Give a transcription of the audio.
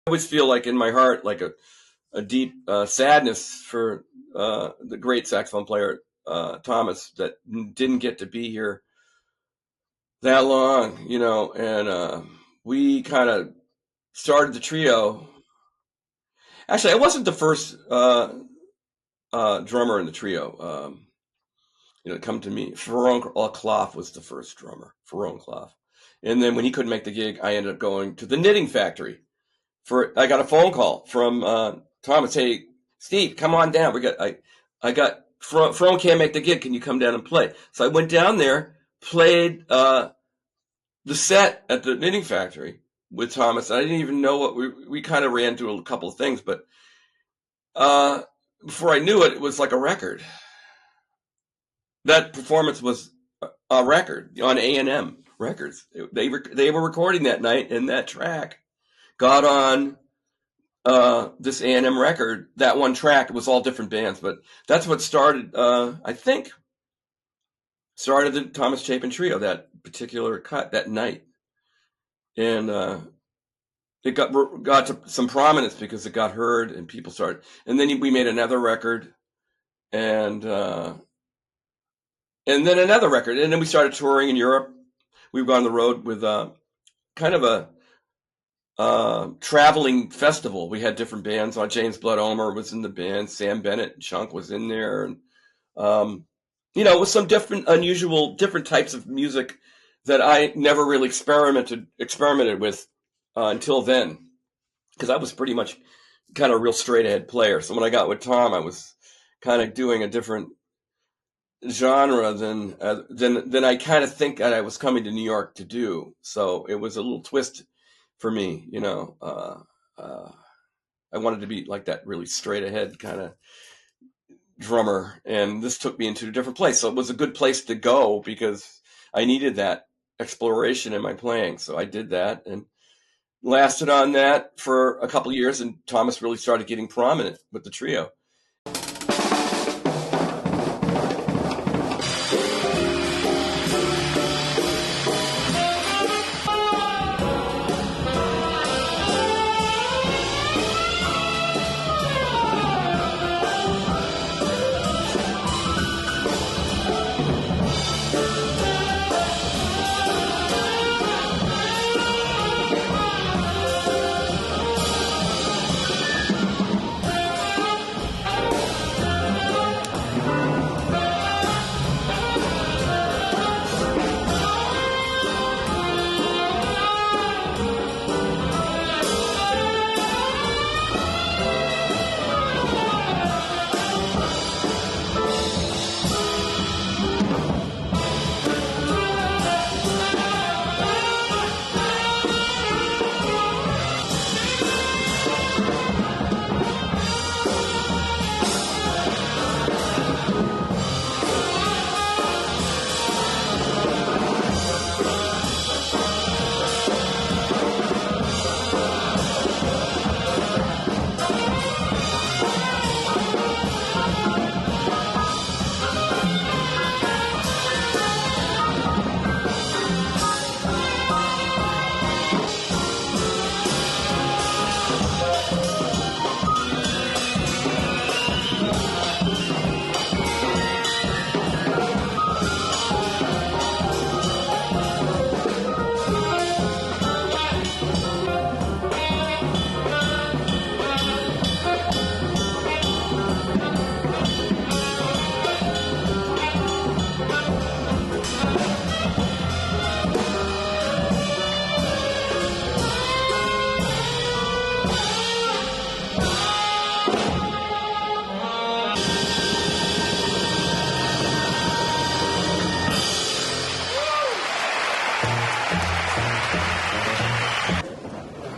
always feel like in my heart, like a deep sadness for the great saxophone player Thomas that didn't get to be here that long, and we kind of started the trio. Actually, I wasn't the first drummer in the trio. Come to me. Ferron Clough was the first drummer. Ferron Clough, and then when he couldn't make the gig, I ended up going to the Knitting Factory. I got a phone call from Thomas. Hey, Steve, come on down. I got Ferron can't make the gig. Can you come down and play? So I went down there, played the set at the Knitting Factory with Thomas. I didn't even know what we kind of ran through a couple of things, but before I knew it, it was like a record. That performance was a record on A&M Records. They were recording that night, and that track got on this A&M record. That one track, it was all different bands, but that's what started, I think, started the Thomas Chapin Trio, that particular cut that night. And it got to some prominence because it got heard and people started. And then we made another record, and then another record, and then we started touring in Europe. We've gone on the road with kind of a traveling festival. We had different bands on. James Blood Omer was in the band. Sam Bennett and Chunk was in there, and with some different types of music that I never really experimented with until then, because I was pretty much kind of a real straight ahead player. So when I got with Tom, I was kind of doing a different genre than I kind of think that I was coming to New York to do. So it was a little twist for me, I wanted to be like that really straight ahead kind of drummer, and this took me into a different place. So it was a good place to go because I needed that exploration in my playing. So I did that and lasted on that for a couple of years, and Thomas really started getting prominent with the trio.